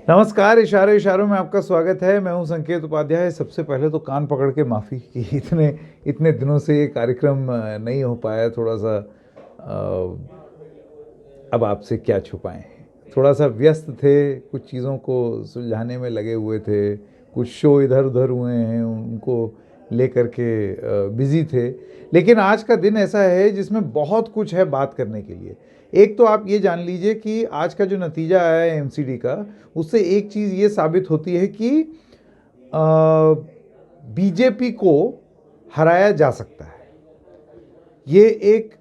नमस्कार। इशारे इशारों में आपका स्वागत है। मैं हूं संकेत उपाध्याय। सबसे पहले तो कान पकड़ के माफ़ी कि इतने इतने दिनों से ये कार्यक्रम नहीं हो पाया। थोड़ा सा अब आपसे क्या छुपाएं, थोड़ा सा व्यस्त थे, कुछ चीज़ों को सुलझाने में लगे हुए थे, कुछ शो इधर उधर हुए हैं उनको लेकर के बिज़ी थे। लेकिन आज का दिन ऐसा है जिसमें बहुत कुछ है बात करने के लिए। एक तो आप ये जान लीजिए कि आज का जो नतीजा आया है एमसीडी का, उससे एक चीज़ ये साबित होती है कि बीजेपी को हराया जा सकता है। ये एक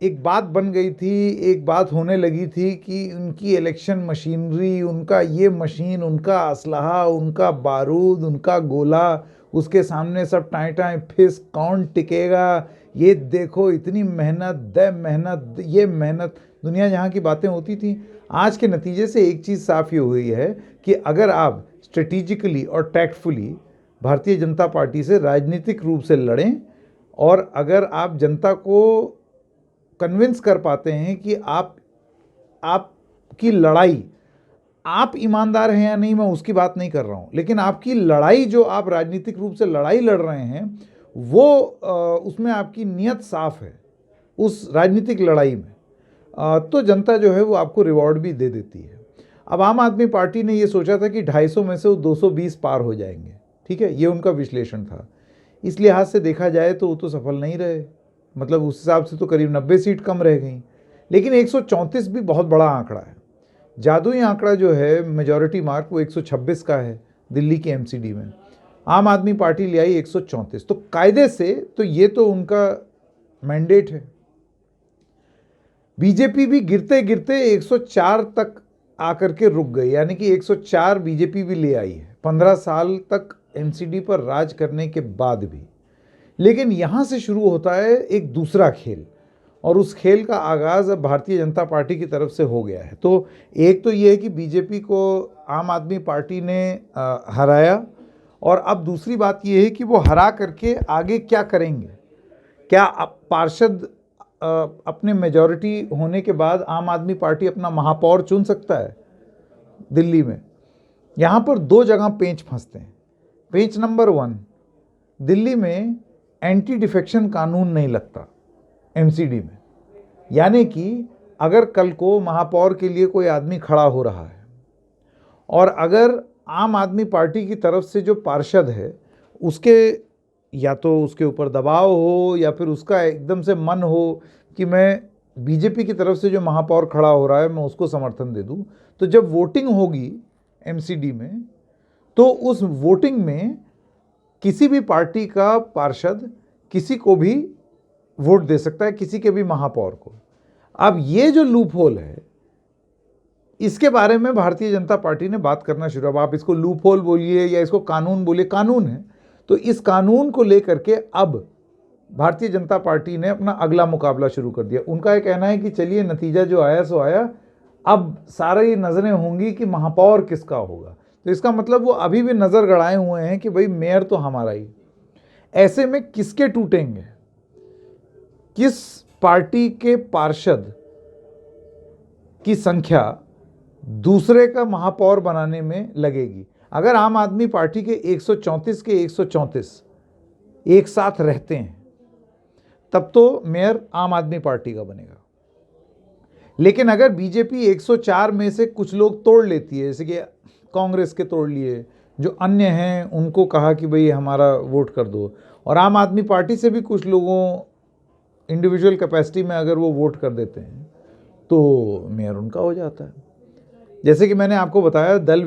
एक बात बन गई थी, एक बात होने लगी थी कि उनकी इलेक्शन मशीनरी, उनका ये मशीन, उनका असलहा, उनका बारूद, उनका गोला, उसके सामने सब टाएं टाएं फिस, कौन टिकेगा, ये देखो इतनी मेहनत दे मेहनत, ये मेहनत, दुनिया जहाँ की बातें होती थी। आज के नतीजे से एक चीज़ साफ ये हुई है कि अगर आप स्ट्रेटिजिकली और टैक्टफुली भारतीय जनता पार्टी से राजनीतिक रूप से लड़ें और अगर आप जनता को कन्विंस कर पाते हैं कि आपकी लड़ाई, आप ईमानदार हैं या नहीं मैं उसकी बात नहीं कर रहा हूं, लेकिन आपकी लड़ाई जो आप राजनीतिक रूप से लड़ाई लड़ रहे हैं वो उसमें आपकी नीयत साफ है उस राजनीतिक लड़ाई में, तो जनता जो है वो आपको रिवॉर्ड भी दे देती है। अब आम आदमी पार्टी ने ये सोचा था कि 250 में से वो 220 पार हो जाएंगे, ठीक है, ये उनका विश्लेषण था। इस लिहाज से देखा जाए तो वो तो सफल नहीं रहे, मतलब उस हिसाब से तो करीब 90 सीट कम रह गई। लेकिन 134 भी बहुत बड़ा आंकड़ा है। जादुई आंकड़ा जो है मेजॉरिटी मार्क वो 126 का है दिल्ली की एमसीडी में। आम आदमी पार्टी ले आई 134, तो कायदे से तो ये तो उनका मैंडेट है। बीजेपी भी गिरते गिरते 104 तक आकर के रुक गई, यानी कि 104 बीजेपी भी ले आई है 15 साल तक एमसीडी पर राज करने के बाद भी। लेकिन यहाँ से शुरू होता है एक दूसरा खेल, और उस खेल का आगाज़ अब भारतीय जनता पार्टी की तरफ से हो गया है। तो एक तो ये है कि बीजेपी को आम आदमी पार्टी ने हराया, और अब दूसरी बात ये है कि वो हरा करके आगे क्या करेंगे। क्या पार्षद अपने मेजॉरिटी होने के बाद आम आदमी पार्टी अपना महापौर चुन सकता है दिल्ली में? यहाँ पर दो जगह पेंच फंसते हैं। पेंच नंबर 1, दिल्ली में एंटी डिफेक्शन कानून नहीं लगता एमसीडी में, यानी कि अगर कल को महापौर के लिए कोई आदमी खड़ा हो रहा है और अगर आम आदमी पार्टी की तरफ से जो पार्षद है उसके या तो उसके ऊपर दबाव हो या फिर उसका एकदम से मन हो कि मैं बीजेपी की तरफ से जो महापौर खड़ा हो रहा है मैं उसको समर्थन दे दूं, तो जब वोटिंग होगी एमसीडी में तो उस वोटिंग में किसी भी पार्टी का पार्षद किसी को भी वोट दे सकता है, किसी के भी महापौर को। अब ये जो लूप होल है इसके बारे में भारतीय जनता पार्टी ने बात करना शुरू। अब आप इसको लूप होल बोलिए या इसको कानून बोलिए, कानून है। तो इस कानून को लेकर के अब भारतीय जनता पार्टी ने अपना अगला मुकाबला शुरू कर दिया। उनका ये कहना है कि चलिए नतीजा जो आया सो आया, अब सारी नज़रें होंगी कि महापौर किसका होगा। तो इसका मतलब वो अभी भी नज़र गड़ाए हुए हैं कि भाई मेयर तो हमारा ही। ऐसे में किसके टूटेंगे, किस पार्टी के पार्षद की संख्या दूसरे का महापौर बनाने में लगेगी। अगर आम आदमी पार्टी के 134 के 134 एक साथ रहते हैं तब तो मेयर आम आदमी पार्टी का बनेगा। लेकिन अगर बीजेपी 104 में से कुछ लोग तोड़ लेती है, जैसे कि कांग्रेस के तोड़ लिए, जो अन्य हैं उनको कहा कि भाई हमारा वोट कर दो, और आम आदमी पार्टी से भी कुछ लोगों इंडिविजुअल कैपेसिटी में अगर वो वोट कर देते हैं तो मेयर उनका हो जाता है। जैसे कि मैंने आपको बताया दल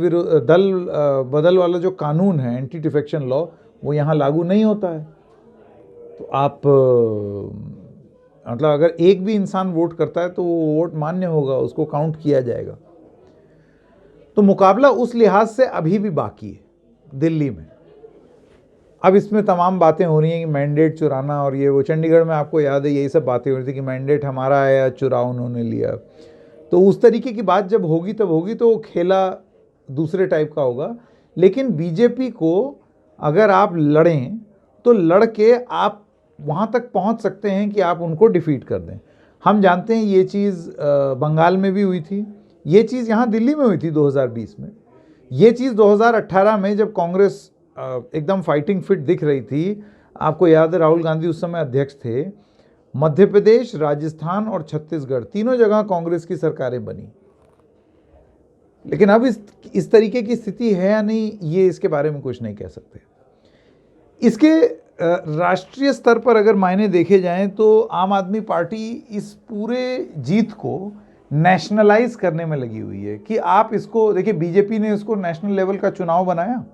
बदल वाला जो कानून है एंटी डिफेक्शन लॉ, वो यहाँ लागू नहीं होता है। तो आप मतलब अगर एक भी इंसान वोट करता है तो वो वोट मान्य होगा, उसको काउंट किया जाएगा। तो मुकाबला उस लिहाज से अभी भी बाकी है दिल्ली में। अब इसमें तमाम बातें हो रही हैं कि मैंडेट चुराना और ये वो। चंडीगढ़ में आपको याद है यही सब बातें हो रही थी कि मैंडेट हमारा है या चुराव उन्होंने लिया। तो उस तरीके की बात जब होगी तब होगी, तो वो खेला दूसरे टाइप का होगा। लेकिन बीजेपी को अगर आप लड़ें तो लड़ के आप वहाँ तक पहुँच सकते हैं कि आप उनको डिफीट कर दें। हम जानते हैं ये चीज़ बंगाल में भी हुई थी, ये चीज़ यहाँ दिल्ली में हुई थी 2020 में। ये चीज़ 2018 में जब कांग्रेस एकदम फाइटिंग फिट दिख रही थी, आपको याद है राहुल गांधी उस समय अध्यक्ष थे, मध्य प्रदेश, राजस्थान और छत्तीसगढ़ तीनों जगह कांग्रेस की सरकारें बनी। लेकिन अब इस तरीके की स्थिति है या नहीं, ये इसके बारे में कुछ नहीं कह सकते। इसके राष्ट्रीय स्तर पर अगर मायने देखे जाएं तो आम आदमी पार्टी इस पूरे जीत को नेशनलाइज करने में लगी हुई है कि आप इसको देखिए, बीजेपी ने इसको नेशनल लेवल का चुनाव बनाया,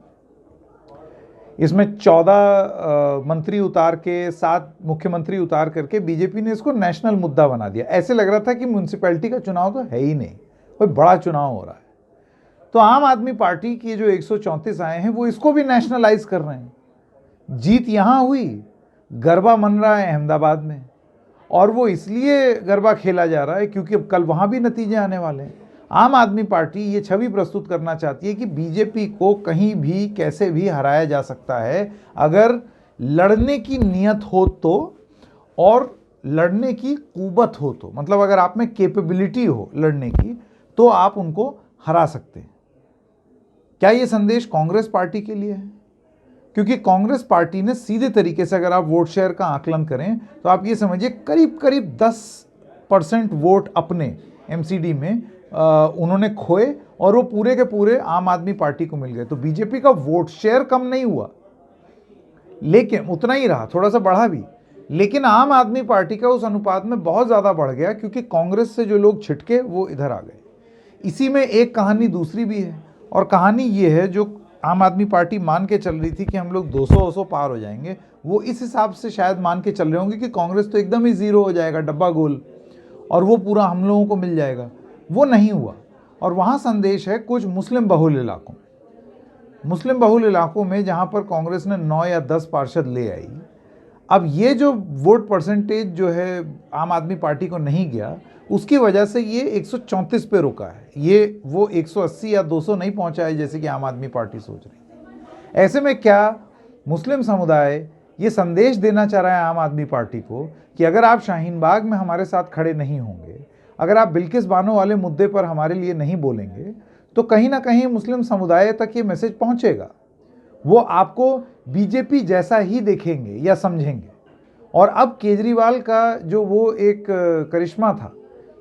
इसमें 14 मंत्री उतार के 7 मुख्यमंत्री उतार करके बीजेपी ने इसको नेशनल मुद्दा बना दिया। ऐसे लग रहा था कि म्यूनसिपैलिटी का चुनाव तो है ही नहीं, कोई बड़ा चुनाव हो रहा है। तो आम आदमी पार्टी के जो 134 आए हैं वो इसको भी नेशनलाइज कर रहे हैं। जीत यहां हुई, गरबा मन रहा है अहमदाबाद में, और वो इसलिए गरबा खेला जा रहा है क्योंकि अब कल वहां भी नतीजे आने वाले हैं। आम आदमी पार्टी ये छवि प्रस्तुत करना चाहती है कि बीजेपी को कहीं भी कैसे भी हराया जा सकता है अगर लड़ने की नियत हो तो, और लड़ने की कुवत हो तो, मतलब अगर आप में कैपेबिलिटी हो लड़ने की तो आप उनको हरा सकते हैं। क्या ये संदेश कांग्रेस पार्टी के लिए है? क्योंकि कांग्रेस पार्टी ने सीधे तरीके से अगर आप वोट शेयर का आकलन करें तो आप ये समझिए करीब करीब 10% वोट अपने एमसीडी में उन्होंने खोए और वो पूरे के पूरे आम आदमी पार्टी को मिल गए। तो बीजेपी का वोट शेयर कम नहीं हुआ, लेकिन उतना ही रहा, थोड़ा सा बढ़ा भी, लेकिन आम आदमी पार्टी का उस अनुपात में बहुत ज़्यादा बढ़ गया क्योंकि कांग्रेस से जो लोग छिटके वो इधर आ गए। इसी में एक कहानी दूसरी भी है, और कहानी ये है जो आम आदमी पार्टी मान के चल रही थी कि हम लोग 200 पार हो जाएंगे, वो इस हिसाब से शायद मान के चल रहे होंगे कि कांग्रेस तो एकदम ही जीरो हो जाएगा, डब्बा गोल, और वो पूरा हम लोगों को मिल जाएगा। वो नहीं हुआ। और वहाँ संदेश है कुछ मुस्लिम बहुल इलाकों में, मुस्लिम बहुल इलाकों में जहाँ पर कांग्रेस ने 9 या 10 पार्षद ले आई। अब ये जो वोट परसेंटेज जो है आम आदमी पार्टी को नहीं गया, उसकी वजह से ये 134 पे रुका है, ये वो 180 या 200 नहीं पहुंचा है जैसे कि आम आदमी पार्टी सोच रही है। ऐसे में क्या मुस्लिम समुदाय ये संदेश देना चाह रहा है आम आदमी पार्टी को कि अगर आप शाहीन बाग में हमारे साथ खड़े नहीं होंगे, अगर आप बिल्किस बानो वाले मुद्दे पर हमारे लिए नहीं बोलेंगे, तो कहीं ना कहीं मुस्लिम समुदाय तक ये मैसेज पहुंचेगा, वो आपको बीजेपी जैसा ही देखेंगे या समझेंगे। और अब केजरीवाल का जो वो एक करिश्मा था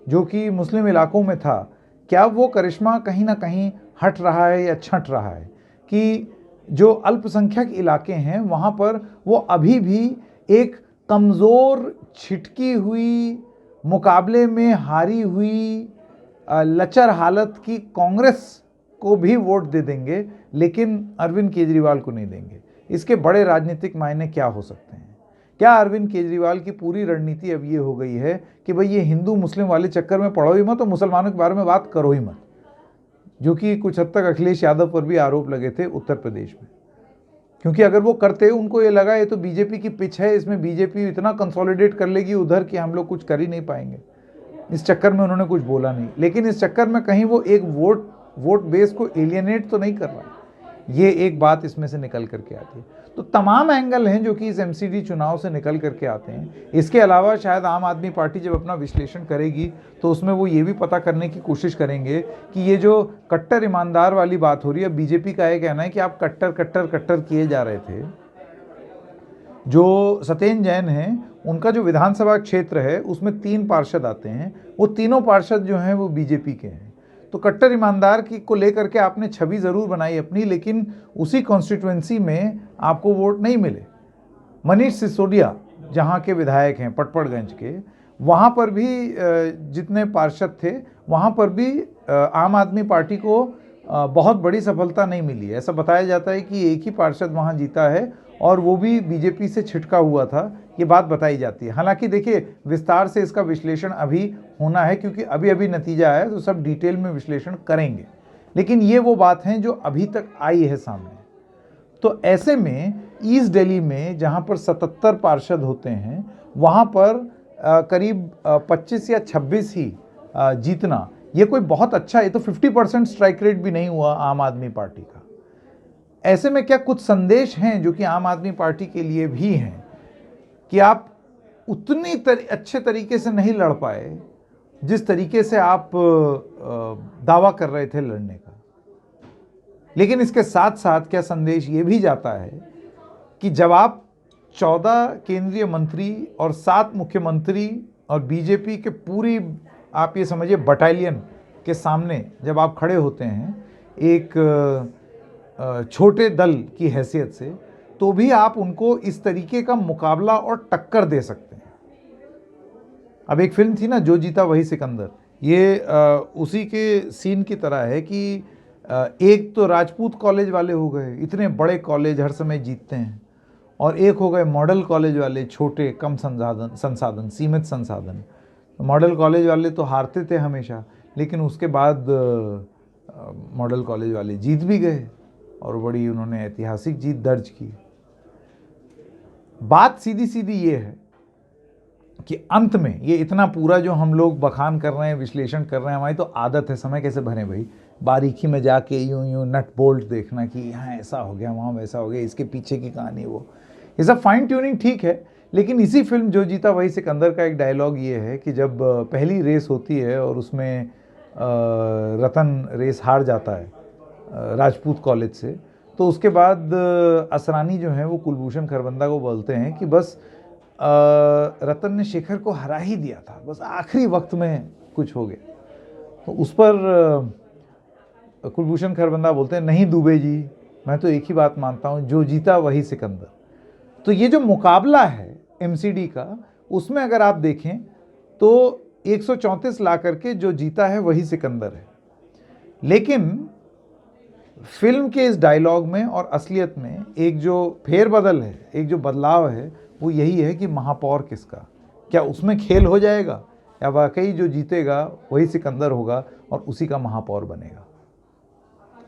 जो कि मुस्लिम इलाकों में था, क्या वो करिश्मा कहीं ना कहीं हट रहा है या छंट रहा है कि जो अल्पसंख्यक इलाके हैं वहाँ पर वो अभी भी एक कमज़ोर, छिटकी हुई, मुकाबले में हारी हुई, लचर हालत की कांग्रेस को भी वोट दे देंगे, लेकिन अरविंद केजरीवाल को नहीं देंगे। इसके बड़े राजनीतिक मायने क्या हो सकते हैं? क्या अरविंद केजरीवाल की पूरी रणनीति अब ये हो गई है कि भाई ये हिंदू मुस्लिम वाले चक्कर में पड़ो ही मत और मुसलमानों के बारे में बात करो ही मत, जो कि कुछ हद तक अखिलेश यादव पर भी आरोप लगे थे उत्तर प्रदेश में, क्योंकि अगर वो करते उनको ये लगा ये तो बीजेपी की पिच है, इसमें बीजेपी इतना कंसोलिडेट कर लेगी उधर कि हम लोग कुछ कर ही नहीं पाएंगे। इस चक्कर में उन्होंने कुछ बोला नहीं, लेकिन इस चक्कर में कहीं वो एक वोट बेस को एलियनेट तो नहीं कर रहा, ये एक बात इसमें से निकल करके आती है। तो तमाम एंगल हैं जो कि इस एमसीडी चुनाव से निकल करके आते हैं। इसके अलावा शायद आम आदमी पार्टी जब अपना विश्लेषण करेगी तो उसमें वो ये भी पता करने की कोशिश करेंगे कि ये जो कट्टर ईमानदार वाली बात हो रही है, बीजेपी का ये कहना है कि आप कट्टर कट्टर कट्टर किए जा रहे थे। जो सत्येंद्र जैन हैं, उनका जो विधानसभा क्षेत्र है उसमें 3 पार्षद आते हैं, वो तीनों पार्षद जो हैं वो बीजेपी के हैं। तो कट्टर ईमानदार की को लेकर के आपने छवि ज़रूर बनाई अपनी, लेकिन उसी कॉन्स्टिट्यूएंसी में आपको वोट नहीं मिले। मनीष सिसोदिया जहाँ के विधायक हैं पटपड़गंज के, वहाँ पर भी जितने पार्षद थे वहाँ पर भी आम आदमी पार्टी को बहुत बड़ी सफलता नहीं मिली है। ऐसा बताया जाता है कि एक ही पार्षद वहाँ जीता है और वो भी बीजेपी से छिटका हुआ था, ये बात बताई जाती है। हालांकि देखिए विस्तार से इसका विश्लेषण अभी होना है क्योंकि अभी अभी नतीजा आया, तो सब डिटेल में विश्लेषण करेंगे, लेकिन ये वो बात हैं जो अभी तक आई है सामने। तो ऐसे में ईस्ट दिल्ली में जहाँ पर 77 पार्षद होते हैं वहाँ पर करीब 25 या 26 ही जीतना, ये कोई बहुत अच्छा, ये तो 50% स्ट्राइक रेट भी नहीं हुआ आम आदमी पार्टी का। ऐसे में क्या कुछ संदेश हैं जो कि आम आदमी पार्टी के लिए भी हैं कि आप उतनी अच्छे तरीके से नहीं लड़ पाए जिस तरीके से आप दावा कर रहे थे लड़ने का। लेकिन इसके साथ साथ क्या संदेश ये भी जाता है कि जब आप 14 केंद्रीय मंत्री और 7 मुख्यमंत्री और बीजेपी के पूरी, आप ये समझिए, बटालियन के सामने जब आप खड़े होते हैं एक छोटे दल की हैसियत से, तो भी आप उनको इस तरीके का मुकाबला और टक्कर दे सकते हैं। अब एक फिल्म थी ना, जो जीता वही सिकंदर, ये उसी के सीन की तरह है कि एक तो राजपूत कॉलेज वाले हो गए, इतने बड़े कॉलेज हर समय जीतते हैं, और एक हो गए मॉडल कॉलेज वाले, छोटे, कम संसाधन, सीमित संसाधन। मॉडल कॉलेज वाले तो हारते थे हमेशा, लेकिन उसके बाद मॉडल कॉलेज वाले जीत भी गए और बड़ी उन्होंने ऐतिहासिक जीत दर्ज की। बात सीधी सीधी ये है कि अंत में ये इतना पूरा जो हम लोग बखान कर रहे हैं, विश्लेषण कर रहे हैं, हमारी तो आदत है समय कैसे भरें भाई, बारीकी में जाके यूं नट बोल्ट देखना कि यहाँ ऐसा हो गया, वहाँ वैसा हो गया, इसके पीछे की कहानी वो, ये सब फाइन ट्यूनिंग ठीक है। लेकिन इसी फिल्म जो जीता वही सिकंदर का एक डायलॉग ये है कि जब पहली रेस होती है और उसमें रतन रेस हार जाता है राजपूत कॉलेज से, तो उसके बाद असरानी जो है वो कुलभूषण खरबंदा को बोलते हैं कि बस रतन ने शेखर को हरा ही दिया था, बस आखिरी वक्त में कुछ हो गया। तो उस पर कुलभूषण खरबंदा बोलते हैं, नहीं दुबे जी, मैं तो एक ही बात मानता हूँ, जो जीता वही सिकंदर। तो ये जो मुकाबला है एमसीडी का, उसमें अगर आप देखें तो 134 ला करके जो जीता है वही सिकंदर है। लेकिन फिल्म के इस डायलॉग में और असलियत में एक जो फेरबदल है, एक जो बदलाव है, वो यही है कि महापौर किसका, क्या उसमें खेल हो जाएगा या वाकई जो जीतेगा वही सिकंदर होगा और उसी का महापौर बनेगा।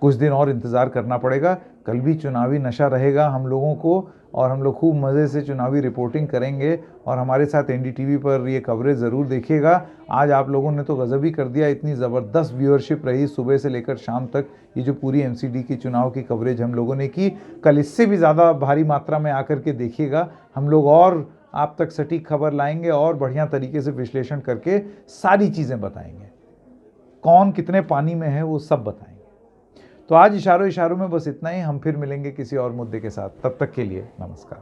कुछ दिन और इंतज़ार करना पड़ेगा। कल भी चुनावी नशा रहेगा हम लोगों को, और हम लोग खूब मज़े से चुनावी रिपोर्टिंग करेंगे, और हमारे साथ एनडीटीवी पर ये कवरेज ज़रूर देखिएगा। आज आप लोगों ने तो गज़ब ही कर दिया, इतनी ज़बरदस्त व्यूअरशिप रही सुबह से लेकर शाम तक। ये जो पूरी एमसीडी की चुनाव की कवरेज हम लोगों ने की, कल इससे भी ज़्यादा भारी मात्रा में आकर के देखिएगा। हम लोग और आप तक सटीक खबर लाएंगे और बढ़िया तरीके से विश्लेषण करके सारी चीज़ें बताएंगे, कौन कितने पानी में है वो सब बताएंगे। तो आज इशारों में बस इतना ही। हम फिर मिलेंगे किसी और मुद्दे के साथ, तब तक के लिए नमस्कार।